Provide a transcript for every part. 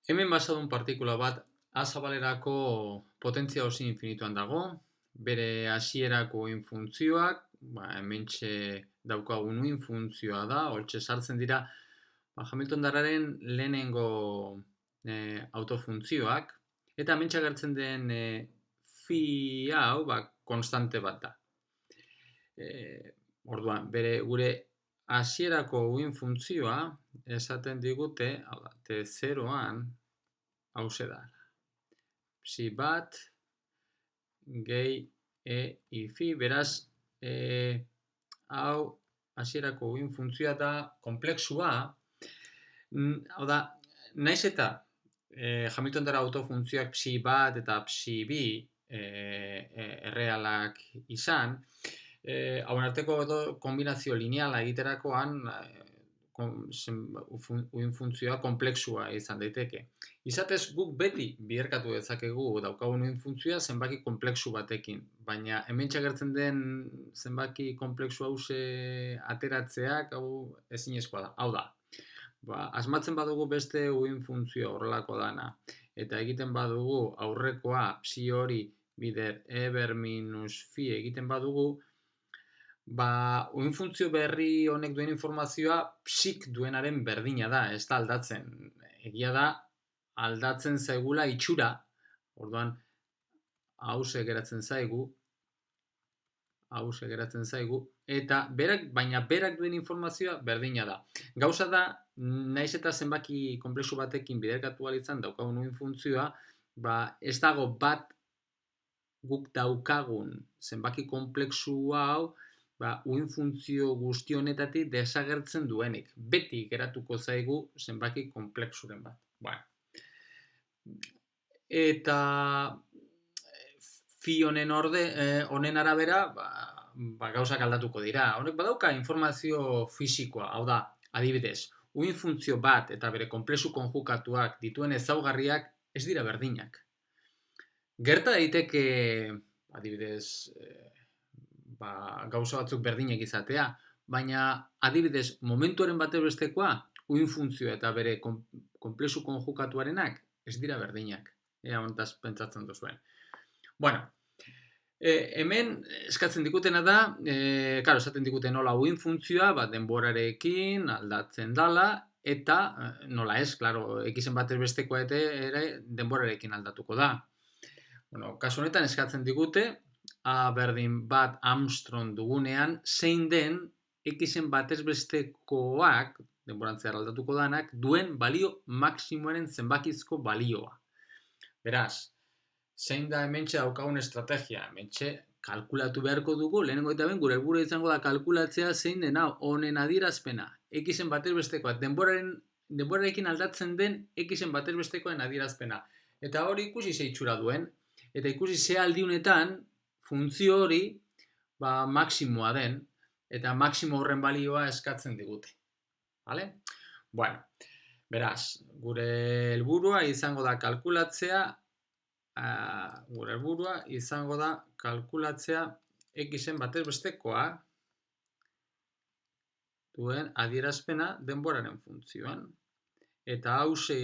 Hemen bazadun partikula bat A zabalerako potentzia osi infinituan dago, bere hasierako uhin funtzioak, hementxe daukagun uhin funtzioa da, hortxe sartzen dira Hamilton darraren lehenengo autofuntzioak, eta hementxe agertzen den phi hau konstante bat da. Orduan, gure hasierako uhin funtzioa esaten digute, hau da, T0an, hauxe da. Psi bat, gehi, i phi, beraz, hau hasierako uhin funtzioa da konplexua. Hau da, naiz eta Hamilton dara autofuntzioak psi bat eta psi bi errealak izan, hauen arteko kombinazio lineala egiterakoan uhin funtzioa konplexua izan daiteke. Izatez guk beti biderkatu dezakegu daukagun uhin funtzioa zenbaki konplexu batekin, baina hementxe agertzen den zenbaki konplexu hause ateratzeak hau ezinezkoa da. Hau da, asmatzen badugu beste uhin funtzio horrelako dana, eta egiten badugu aurrekoa psi hori bider e ber minus phi egiten badugu, uhin funtzio berri honek duen informazioa psik duenaren berdina da, ez da aldatzen. Egia da, aldatzen zaigula itxura, orduan, hause geratzen zaigu, eta baina berak duen informazioa berdina da. Gauza da, naiz eta zenbaki konplexu batekin biderkatu alitzan daukagun uhin funtzioa, ez dago bat guk daukagun zenbaki konplexu hau, uhin funtzio guzti honetatik desagertzen duenik. Beti geratuko zaigu zenbaki konplexuren bat. Eta phi honen arabera, gauzak aldatuko dira. Honek badauka informazio fisikoa, hau da, adibidez, uhin funtzio bat eta bere konplexu konjukatuak dituen ezaugarriak ez dira berdinak. Gerta daiteke, adibidez, gauza batzuk berdinak izatea, baina adibidez, momentuaren batez bestekoa, uhin funtzioa eta bere konplexu konjukatuarenak ez dira berdinak. Ea hontaz pentsatzen duzuen. Hemen eskatzen dikutena da, esaten dikuten nola uhin funtzioa denborarekin aldatzen dala, eta nola ez, xen batez bestekoa ere denborarekin aldatuko da. Kasu honetan eskatzen digute, A berdin bat Armstrong dugunean, zein den xen batez bestekoak, denborantzear aldatuko danak, duen balio maksimoaren zenbakizko balioa. Beraz, zein da hementxe daukagun estrategia? Hementxe kalkulatu beharko dugu, lehenengo eta ben, gure helburua izango da kalkulatzea zein den honen adierazpena. Xen batez bestekoa, denborarekin aldatzen den xen batez bestekoen adierazpena. Eta hori ikusi ze itxura duen, eta ikusi ze aldiunetan funtzio hori maksimoa den, eta maksimo horren balioa eskatzen digute. Beraz, gure helburua izango da kalkulatzea, xen batez bestekoa duen adierazpena denboraren funtzioan. Eta hause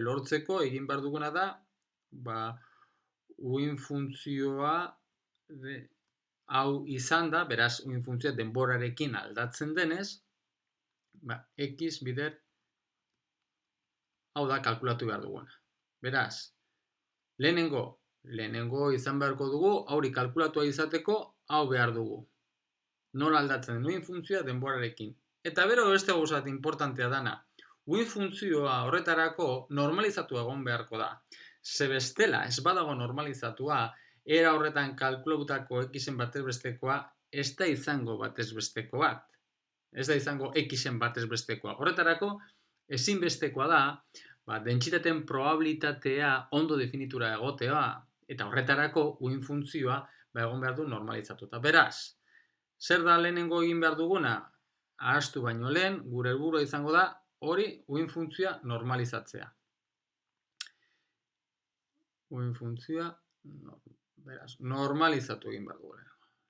lortzeko egin behar duguna da, uhin funtzioa hau izan da, beraz, uhin funtzioa denborarekin aldatzen denez, x bider hau da kalkulatu behar duguna. Beraz, lehenengo izan beharko dugu, hauri kalkulatua izateko, hau behar dugu. Nola aldatzen den uhin funtzioa denborarekin. Eta bero beste gauzat importantea dana, uhin funtzioa horretarako normalizatu egon beharko da. Ze bestela, ez badago normalizatua, era horretan kalkulatutako xen batez bestekoa, ez da izango batez besteko bat. Ez da izango xen batez bestekoa. Horretarako, ezinbestekoa da, dentsitateen probabilitatea ondo definitura egotea, eta horretarako uhin funtzioa egon behar du normalizatuta. Beraz, zer da lehenengo egin behar duguna? Ahaztu baino lehen, gure helburua izango da, hori uhin funtzioa normalizatzea. Uhin funtzioa, beraz, normalizatu egin behar dugu.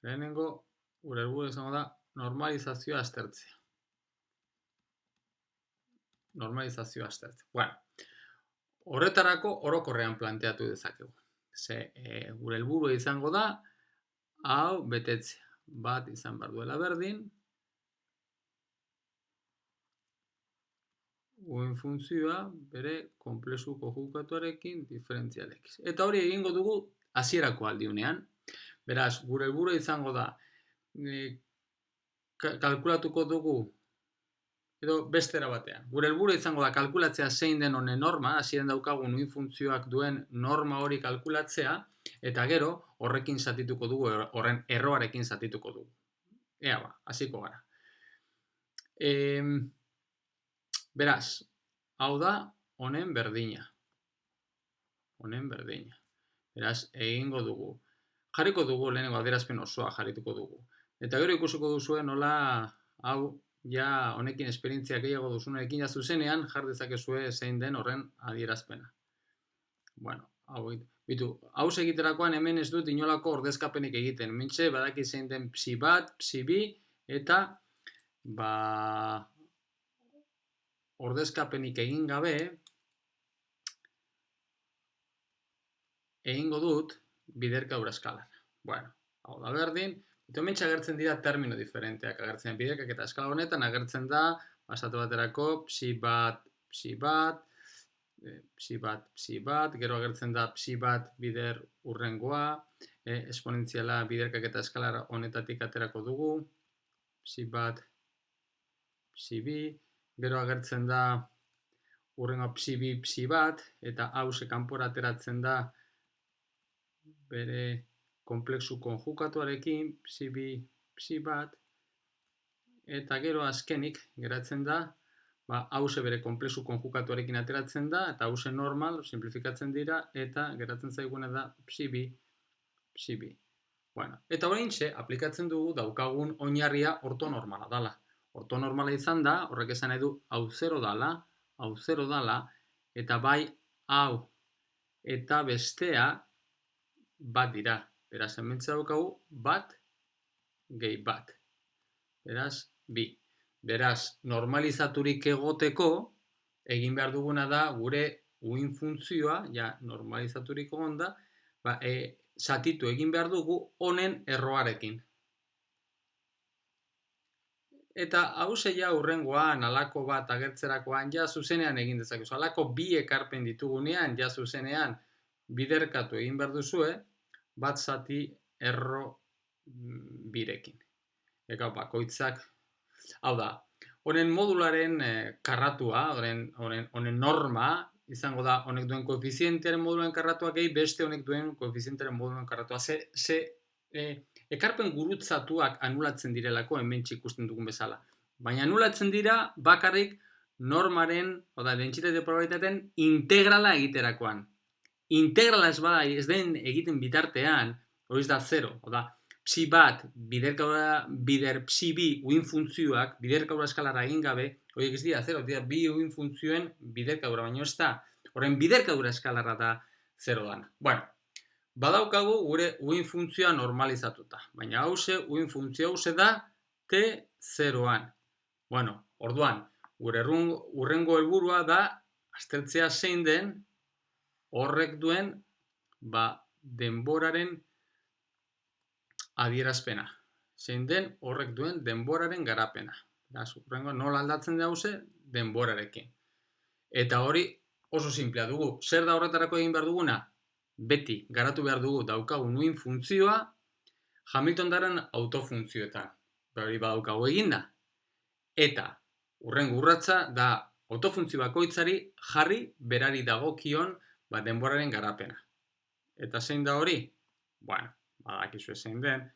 Lehenengo, gure helburua izango da, normalizazioa aztertzea. Horretarako orokorrean planteatu dezakegu. Ze gure helburua izango da hau betetzea. Bat izan behar duela berdin, uin funtzioa bere konplexu konjugatuarekin diferentzial x. Eta hori egingo dugu hasierako aldiunean. Beraz, gure helburua izango da kalkulatuko dugu edo bestera batean. Gure helburua izango da kalkulatzea zein den honen norma, hasieran daukagun uin funtzioak duen norma hori kalkulatzea, eta gero horrekin zatituko dugu, horren erroarekin zatituko dugu. Ea ba, hasiko gara. Beraz, hau da honen berdina. Honen berdina. Beraz, egingo dugu. Jarriko dugu lehenengo adierazpen osoa jarrituko dugu. Eta gero ikusiko duzue nola hau ja honekin esperientzia gehiago duzunekin ja zuzenean jar dezakezue zein den horren adierazpena. Bueno, hau egiterakoan hemen ez dut inolako ordezkapenik egiten. Hementxe badaki zein den psi bat, psi bi eta ordezkapenik egin gabe egingo dut biderkadura eskalara. Bueno, hau da berdin. Eta hementxe agertzen dira termino diferenteak agertzen. Biderkak eta eskala honetan agertzen da, esate baterako, psi bat, psi bat, psi bat, psi bat, gero agertzen da psi bat bider hurrengoa, esponentziala biderkak eta eskalara honetatik aterako dugu, psi bat, psi bi, gero agertzen da hurrengoa psi bi, psi bat, eta hause kanpora ateratzen da bere konplexu konjugatuarekin, psi bi, psi bat, eta gero azkenik geratzen da, hause bere konplexu konjugatuarekin ateratzen da, eta hause normal, simplifikatzen dira, eta geratzen zaiguna da psi bi, psi bi. Bueno, eta oraintxe aplikatzen dugu daukagun oinarria ortonormala dala. Ortonormala izan da, horrek esan nahi du hau 0 dala, eta bai hau eta bestea bat dira. Beraz, hementxe daukagu bat gehi bat. Beraz, bi. Beraz, normalizaturik egoteko, egin behar duguna da gure uin funtzioa, ja normalizaturik egonda, zatitu egin behar dugu honen erroarekin. Eta hause ja hurrengoan, alako bat agertzerakoan, ja zuzenean egin dezakezu. Alako bi ekarpen ditugunean, ja zuzenean biderkatu egin behar duzue, bat zati erro birekin. Eka bakoitzak, hau da, honen modularen karratua, honen norma, izango da honek duen koefizientearen modularen karratua gehi beste honek duen koefizientearen modularen karratua. Ekarpen gurutzatuak anulatzen direlako hemen ikusten dugun bezala. Baina anulatzen dira bakarrik normaren, dentsitate probabilitateen integrala egiterakoan. Integrala ez den egiten bitartean, hori da 0, psi bat, bider psi bi uin funtzioak, biderkadura eskalara egin gabe, horiek ez dira 0, dira bi uin funtzioen biderkadura, baina ez da, horren biderkadura eskalara da 0 dana. Bueno, badaukagu gure uin funtzioa normalizatuta, baina hause, uin funtzio hause da t0an. Bueno, orduan, gure hurrengo helburua da, aztertzea zein den, horrek duen denboraren adierazpena. Zein den horrek duen denboraren garapena. Hurrengo nola aldatzen dauze denborarekin. Eta hori oso simplea dugu. Zer da horretarako egin behar duguna? Beti garatu behar dugu daukagun uin funtzioa Hamiltondaren autofuntzioetan. Hori badaukagu eginda. Eta hurrengo urratsa da autofuntzio bakoitzari jarri berari dagokion denboraren garapena. Eta zein da hori? Bueno, badakizu zein den.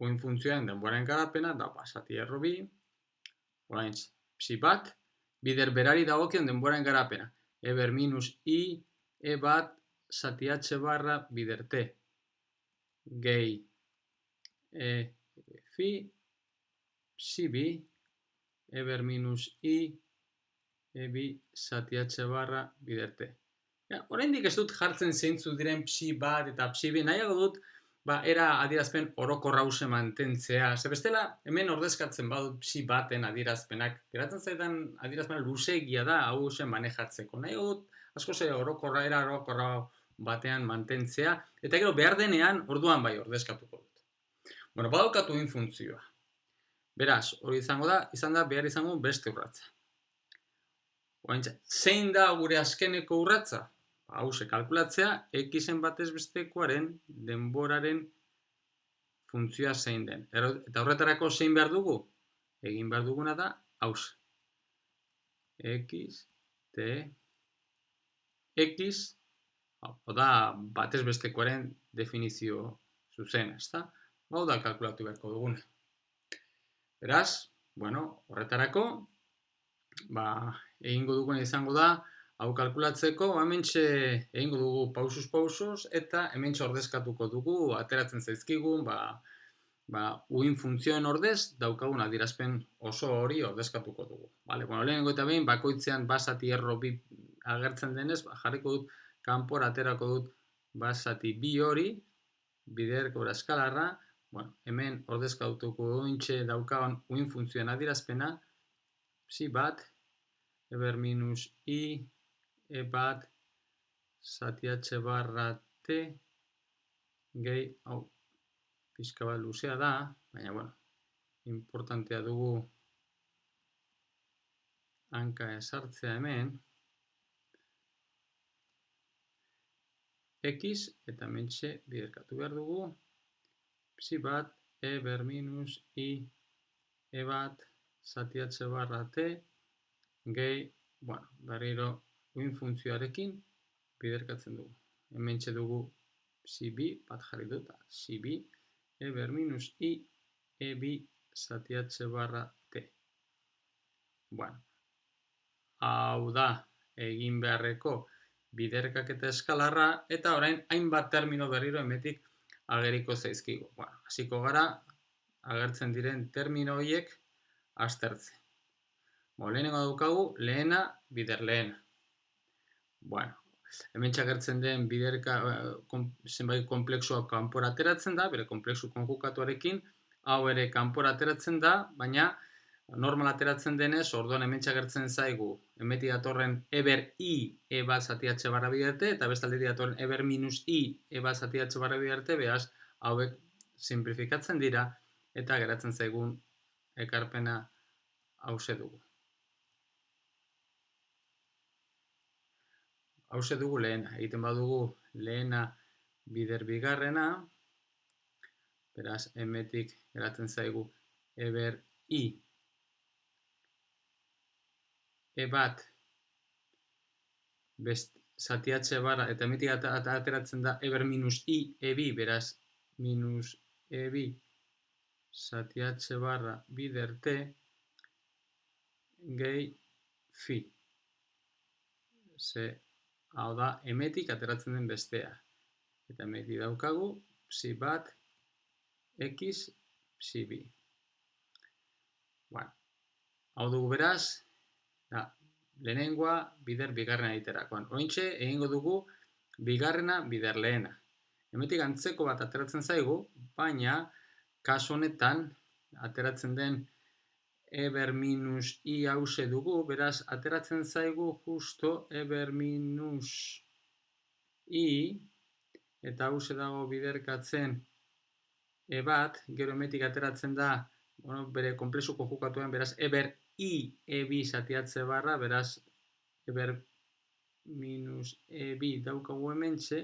Uin funtzioaren denboraren garapena da zati erro bi. Orain, psi bat, bider berari dagokion denboraren garapena. E ber minus i, e bat, zati h barra bider t. Gehi, e fi, psi bi, e ber minus i, e bi, zati h barra bider t. Oraindik ez dut jartzen zeintzu diren psi bat eta psi bi, nahiago dut era adierazpen orokor hause mantentzea. Ze bestela, hemen ordezkatzen badut psi baten adierazpenak. Geratzen zaidan adierazpena luzeegia da hause manejatzeko. Nahi dut, asko ze era orokorra batean mantentzea. Eta gero behar denean, orduan bai ordezkatuko dut. Bueno, badaukatu funtzioa. Beraz, hori izan da behar izango beste urratza. Zein da gure azkeneko urratza? Hause kalkulatzea, xen batez bestekoaren denboraren funtzioa zein den. Eta horretarako zein behar dugu? Egin behar duguna da, hause. X, T, X, da batez bestekoaren definizio zuzena, ezta? Hau da kalkulatu beharko duguna. Beraz, horretarako, egingo duguna izango da, hau kalkulatzeko, hementxe egingo dugu pausuz, eta hementxe ordezkatuko dugu, ateratzen zaizkigun, uin funtzioen ordez, daukagun adierazpen oso hori ordezkatuko dugu. Lehenengo eta behin, bakoitzean basati erro bi agertzen denez, jarriko dut, kanpora aterako dut basati bi hori, biderko eskalarra, hemen ordezkatuko duintxe daukagun uin funtzioen adierazpena, psi bat, eber minus i, e bat, zati h barra t, gehi, hau, pixka bat luzea da, baina, importantea dugu hanka esartzea hemen, x, eta mentxe biderkatu behar dugu, psi bat, eber minus i, e bat, zati h barra t, gehi, berriro uin funtzioarekin biderkatzen dugu. Hementxe dugu psi bi, bat jarri dut, psi bi, eber minus i, e bi, zati h barra t. Hau da, egin beharreko biderkaketa eskalarra, eta orain hainbat termino berriro hemetik ageriko zaizkigu. Hasiko gara, agertzen diren termino horiek aztertzen. Lehenengo daukagu, lehena, bider lehena. Hemen txagertzen den zenbait konplexua kanpora ateratzen da, bere konplexu konjukatuarekin, hau ere kanpora ateratzen da, baina normal ateratzen denez, orduan hemen txagertzen zaigu, hemetik datorren eber i e bat zati h barra bi arte, eta bestaldetik datorren eber minus i e bat zati h barra bi arte, behaz, hauek simplifikatzen dira, eta geratzen zaigun ekarpena hause dugu. Hause dugu lehena, egiten badugu lehena bider bigarrena, beraz, hemetik geratzen zaigu eber i e bat zati h barra, eta hemetik ateratzen da eber minus i e bi, beraz, minus e bi zati h barra bider t, gehi fi. Hau da, hemetik ateratzen den bestea. Eta hemetik daukagu, psi bat, x, psi bi. Hau dugu beraz, lehenengoa bider bigarrena egiterakoan. Ointxe, egingo dugu bigarrena bider lehena. Hemetik antzeko bat ateratzen zaigu, baina kasu honetan ateratzen den eber minus i hause dugu, beraz, ateratzen zaigu justo eber minus i, eta hause dago biderkatzen e bat, gero hemetik ateratzen da, bere konplexu konjukatuan, beraz, eber i e bi zati h barra, beraz, eber minus e bi daukagu hementxe,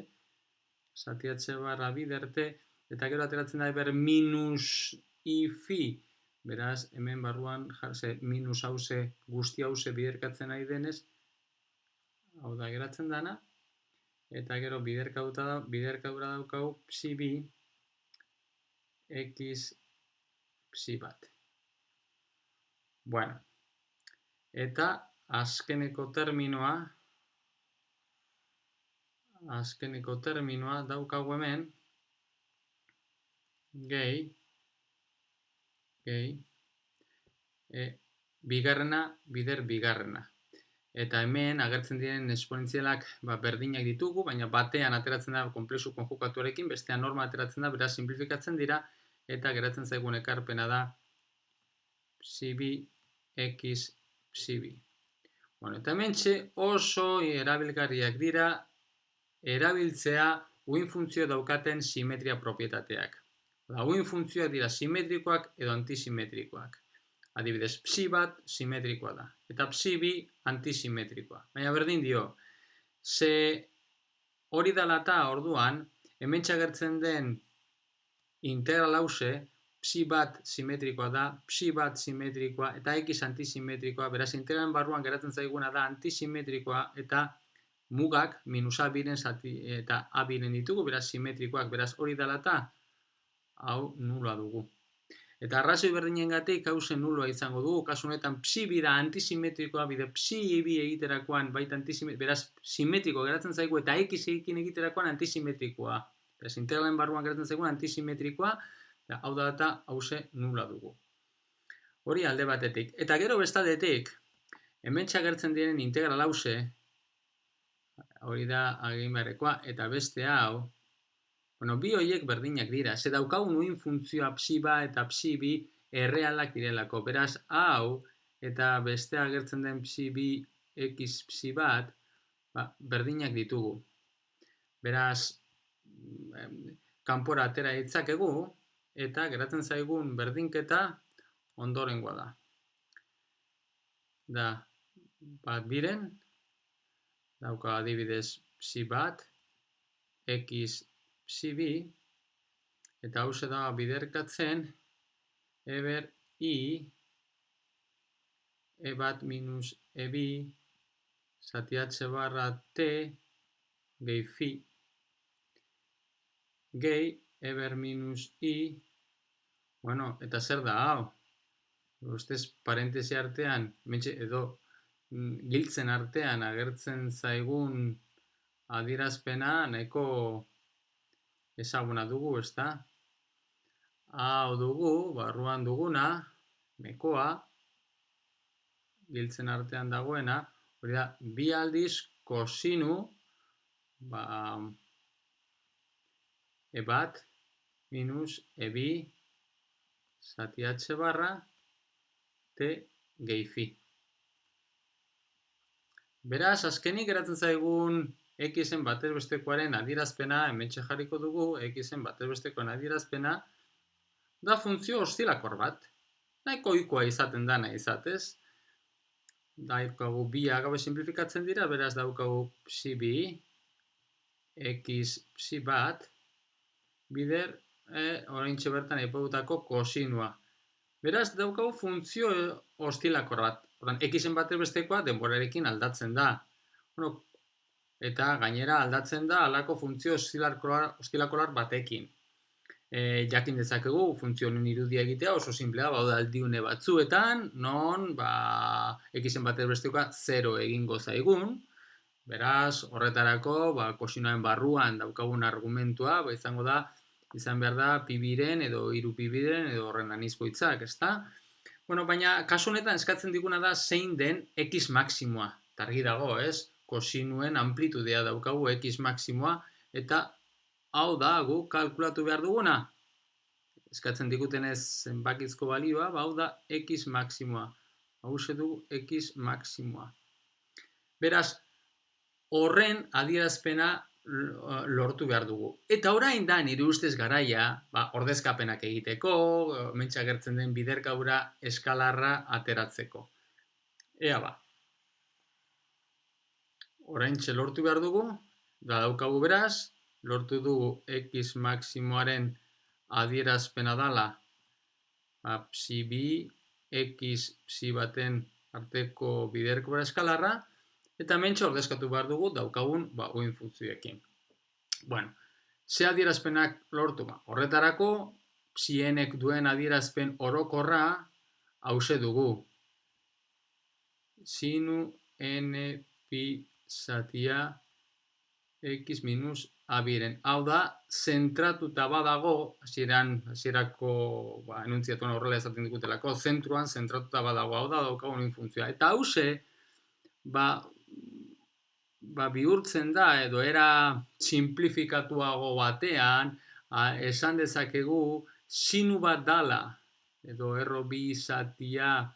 zati h barra biderte, eta gero ateratzen da eber minus i fi, beraz, hemen barruan minus hause, guzti hause biderkatzen nahi denez, hau da geratzen dana, eta gero biderkadura daukagu psi bi, x, psi bat. Eta azkeneko terminoa daukagu hemen, gehi, bigarrena bider bigarrena. Eta hemen agertzen diren esponentzialak berdinak ditugu, baina batean ateratzen da konplexu konjugatuarekin, bestean norma ateratzen da, beraz simplifikatzen dira, eta geratzen zaigun ekarpena da psi bi x psi bi. Bueno, eta hemen oso erabilgarriak dira erabiltzea uin funtzio daukaten simetria propietateak. Uin funtzioak dira simetrikoak edo antisimetrikoak. Adibidez, psi bat simetrikoa da, eta psi bi antisimetrikoa. Baina berdin dio, ze hori dela eta orduan, hemen txagertzen den integral hause, psi bat simetrikoa da, psi bat simetrikoa, eta x antisimetrikoa, beraz integralen barruan geratzen zaiguna da antisimetrikoa, eta mugak minus a biren eta a biren ditugu, beraz simetrikoak, beraz hori dela eta hau nula dugu. Eta arrazoi berdinengatik hausen nuloa izango dugu, kasu honetan psi bi da antisimetrikoa, bide psi bi egiterakoan baita beraz simetriko geratzen zaigu eta x ekin egiterakoan antisimetrikoa. Beraz integralen barruan geratzen zaigu antisimetrikoa, hau da eta hause nula dugu. Hori alde batetik. Eta gero bestaldetik, hemen txagertzen diren integral hause, hori da agin beharrekoa, eta beste hau, bueno, bi horiek berdinak dira, ze daukagun uin funtzioa psi bat eta psi bi errealak direlako. Beraz, hau eta beste agertzen den psi bi x psi bat, berdinak ditugu. Beraz, kanpora atera ditzakegu eta geratzen zaigun berdinketa ondorengoa da. Da, bat biren, dauka adibidez psi bat, x psi bi, eta hause da biderkatzen eber i e bat minus e bi zati h barra t gehi fi gehi eber minus i, bueno, eta zer da hau? Ustez parentesi artean, edo giltzen artean agertzen zaigun adierazpena nahiko ezaguna dugu, ezta? Hau dugu, barruan duguna, mekoa, giltzen artean dagoena, hori da, bi aldiz kosinu, e bat minus e bi zati h barra t gehi fi. Beraz, azkenik geratzen zaigun x-en batez bestekoaren adierazpena, hementxe jarriko dugu, x-en batez bestekoaren adierazpena, da funtzio ostilakor bat. Nahiko ohikoa izaten dana izatez. Daukagu biak gabe simplifikatzen dira, beraz daukagu psi bi, x psi bat, bider, oraintxe bertan aipatutako kosinua. Beraz, daukagu funtzio ostilakor bat. X-en batez bestekoa denborarekin aldatzen da. Bueno, eta gainera aldatzen da halako funtzio ostilakolar batekin. Jakin dezakegu funtzio honen irudia egitea oso simplea, bauda aldiune batzuetan, non x-en batez bestekoa 0 egingo zaigun. Beraz, horretarako kosinoen barruan daukagun argumentua, izan behar da pi biren edo hiru pi biren edo horren anizkoitzak, ezta? Bueno, baina kasu honetan eskatzen diguna da zein den x maximoa. Targi dago, ez? Kosinuen amplitudea daukagu x maximoa, eta hau da gu kalkulatu behar duguna. Eskatzen digutenez zenbakizko balioa, hau da x maximoa. Hau dugu x maximoa. Beraz, horren adierazpena lortu behar dugu. Eta orain da nire ustez garaia, ordezkapenak egiteko, mentxe agertzen den bidergaura eskalarra ateratzeko. Ea ba. Oraintxe lortu behar dugu, da daukagu beraz, lortu dugu x maximoaren adierazpena dala psi bi, x psi baten arteko bidergaura eskalarra, eta mentxe ordezkatu behar dugu daukagun uin funtzioekin. Bueno, ze adierazpenak lortu? Horretarako, psienek duen adierazpen orokorra hause dugu. Sinu n pi zatia x minus a biren. Hau da, zentratuta badago, hasierako enuntziatuan horrela esaten dikutelako, zentruan zentratuta badago, hau da daukagun uin funtzioa. Eta hause, bihurtzen da, edo era simplifikatuago batean, esan dezakegu sinu bat dala, edo erro bi zatia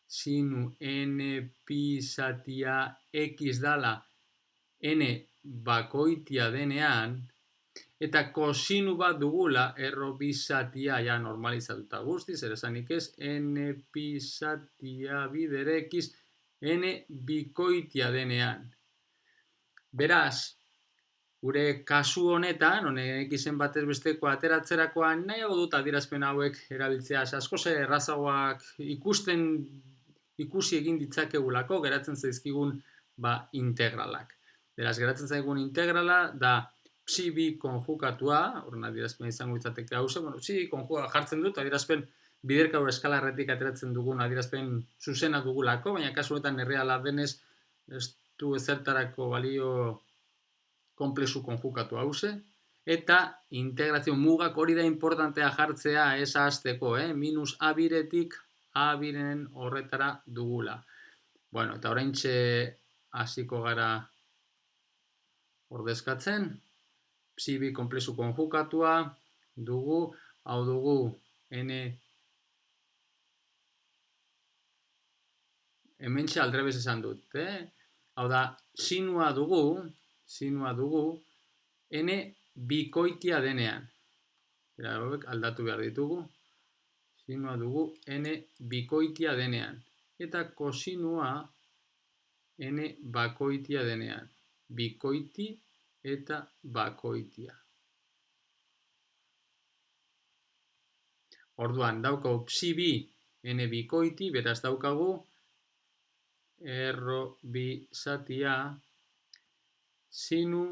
sinu n pi zatia x dala n bakoitia denean, eta kosinu bat dugula, erro bi zatia ja normalizatuta guztiz, zer esanik ez, n pi zatia bider x n bikoitia denean. Beraz, gure kasu honetan, honek izen batez besteko ateratzerakoan, nahiago dut adierazpen hauek erabiltzea, askoz errazagoak ikusi egin ditzakegulako, geratzen zaizkigun integralak. Beraz, geratzen zaigun integrala da psi bi konjukatua, horren adierazpen izango itzateke hauze, psi bi konjukatua jartzen dut, adierazpen biderkau eskalarretik ateratzen dugun adierazpen zuzena dugulako, baina kasu honetan erreala denez, ez du ezertarako balio konplexu konjukatu hauze, eta integrazio mugak hori da importantea jartzea ez hasteko, minus a biretik a biren horretara dugula. Bueno, eta oraintxe hasiko gara ordezkatzen, psi bi konplexu konjukatua dugu, hau dugu n hementxe aldrebes esan dut, hau da, sinua dugu n bikoitia denean. Hauek aldatu behar ditugu. Sinua dugu n bikoitia denean. Eta kosinua n bakoitia denean. Bikoiti eta bakoitia. Orduan, daukagu psi bi n bikoiti, beraz daukagu erro bi zatia sinu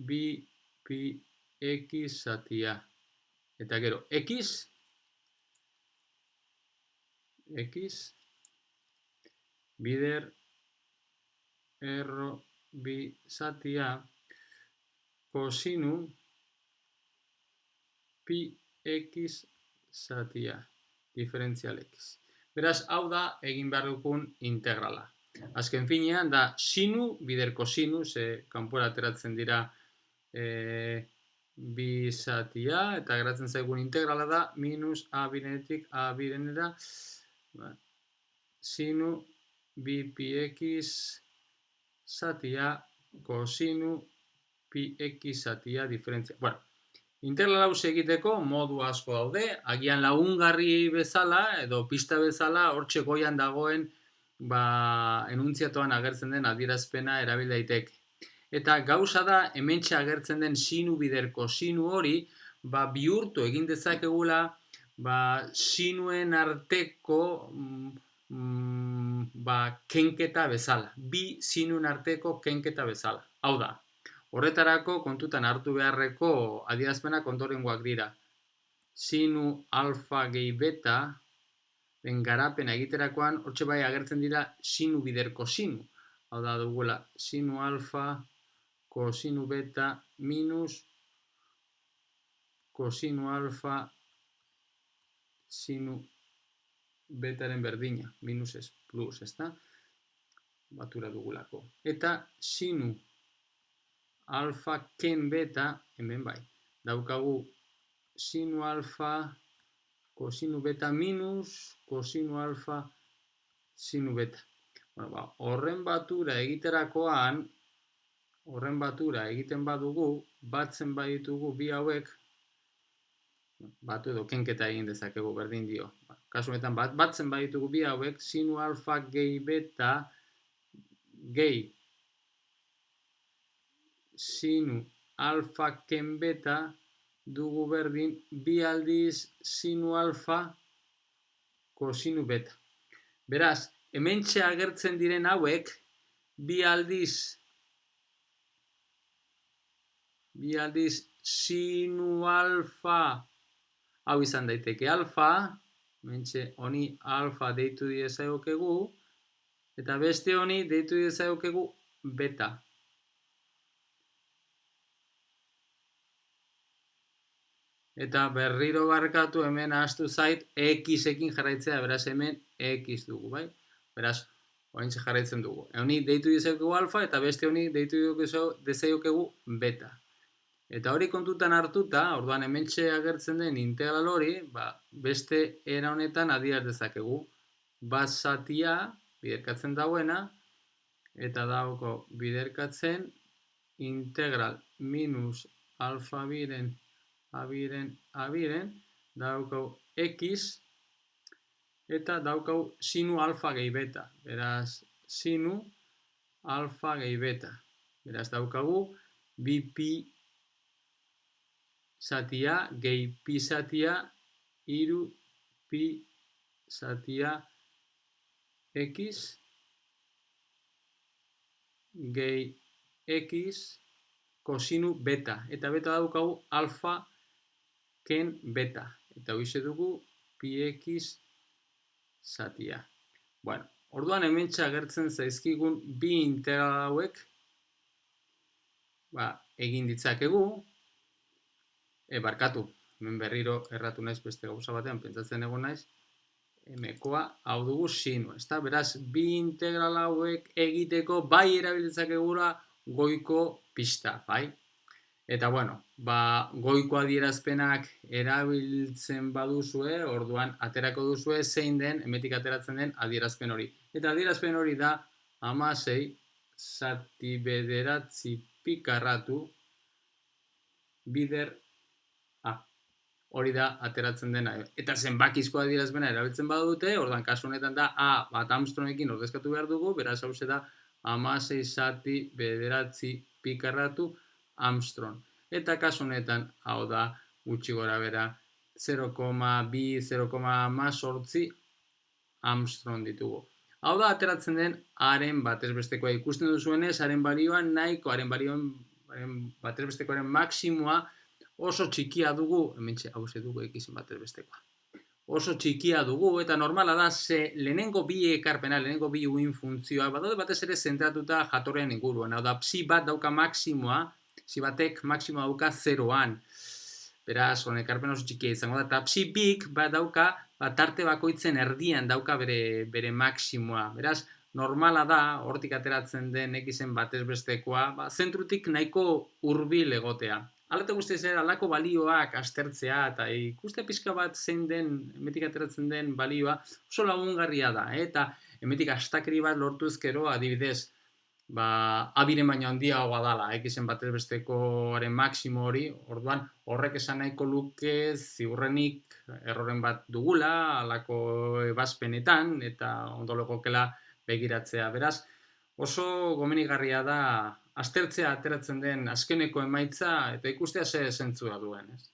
bi pi x zatia. Eta gero, x bider erro bi zatia kosinu pi x zatia, diferentzial x. Beraz, hau da egin behar dukun integrala. Azken finean, da sinu bider kosinu, ze kanpora ateratzen dira bi zatia, eta geratzen zaigun integrala da minus a birenetik a birenera sinu bi pi x zatia kosinu pi x zatia diferentzia. Bueno, integral hau egiteko modu asko daude, agian lagungarri bezala edo pista bezala hortxe goian dagoen enuntziatoan agertzen den adierazpena erabil daiteke. Eta gauza da hementxe agertzen den sinu bider kosinu hori bihurtu egin dezakegula sinuen arteko kenketa bezala. Bi sinuen arteko kenketa bezala. Hau da, horretarako kontutan hartu beharreko adierazpenak ondorengoak dira. Sinu alfa gehi beta den garapena egiterakoan hortxe bai agertzen dira sinu bider kosinu. Hau da dugula sinu alfa kosinu beta minus kosinu alfa sinu betaren berdina. Minus ez plus, ez da? Batura dugulako. Eta sinu alfa ken beta, hemen bai, daukagu sinu alfa kosinu beta minus kosinu alfa sinu beta. Bueno, horren batura egiterakoan, horren batura egiten badugu, batzen baditugu bi hauek, batu edo kenketa egin dezakegu berdin dio. Kasu honetan batzen baditugu bi hauek, sinu alfa gehi beta gehi sinu alfa ken beta dugu berdin bi aldiz sinu alfa kosinu beta. Beraz, hementxe agertzen diren hauek bi aldiz sinu alfa hau izan daiteke alfa, hementxe honi alfa deitu diezaiokegu, eta beste honi deitu diezaiokegu beta. Eta berriro barkatu hemen ahaztu zait x-ekin jarraitzea, beraz hemen x dugu, bai? Beraz, Oraintxe jarraitzen dugu. Honi deitu dizakegu alfa eta beste honi deitu dezaiokegu beta. Eta hori kontutan hartuta, orduan hementxe agertzen den integral hori, beste era honetan adieraz dezakegu. Bat zatia biderkatzen dauena, eta dauko biderkatzen integral minus alfa biren, abiren, daukau x, eta daukau sinu alfa gehi beta. Beraz, sinu alfa gehi beta. Beraz, daukagu bi pi zatia gehi pi zatia iru pi zatia x gehi x kosinu beta. Eta beta daukagu alfa ken beta. Eta hoize dugu pi x zatia. Bueno, orduan hementxe agertzen zaizkigun bi integral hauek egin ditzakegu. Barkatu, hemen berriro erratu naiz beste gauza batean, pentsatzen egon naiz, hemekoa hau dugu sinu, ezta? Beraz, bi integral hauek egiteko bai erabiltzakegura goiko pista, bai? Eta, bueno, goiko adierazpenak erabiltzen baduzue, orduan aterako duzue zein den, hemetik ateratzen den adierazpen hori. Eta adierazpen hori da 16 zati bederatzi pikarratu bider A. Hori da ateratzen dena. Eta zenbakizko adierazpena erabiltzen badute, orduan kasu honetan da A bat Armstrongekin ordezkatu behar dugu, beraz hauze da 16 zati bederatzi pikarratu Armstrong. Eta kasu honetan hau da gutxi gora bera 0,2-0,8 Armstrong ditugu. Hau da ateratzen den haren batezbestekoa. Ikusten duzuenez, haren balioan nahiko, haren batezbestekoaren maksimoa oso txikia dugu, hementxe hauze dugu x batezbestekoa. Oso txikia dugu, eta normala da, lehenengo bi ekarpena, lehenengo bi uin funtzioa, badaude batez ere zentratuta jatorrean inguruan. Hau da, psi bat dauka maksimoa, psi batek maksimoa dauka 0an. Beraz, honen ekarpen oso txikia izango da, eta psi bik bat dauka, tarte bakoitzen erdian dauka bere maksimoa. Beraz, normala da, hortik ateratzen den xen batezbestekoa, zentrutik nahiko hurbil egotea. Alate guztiz ere, alako balioak aztertzea eta ikustea pixka bat zein den, hemetik ateratzen den balioa, oso lagungarria da. Eta hemetik astakeri bat lortuzkero, adibidez, abiren baino handiagoa dala, xen batezbestekoaren maksimo hori, orduan horrek esan nahiko luke ziurrenik erroren bat dugula, alako ebazpenetan, eta ondo legokela begiratzea. Beraz, oso gomenigarria da aztertzea ateratzen den azkeneko emaitza eta ikustea ze zentzua duen, ez?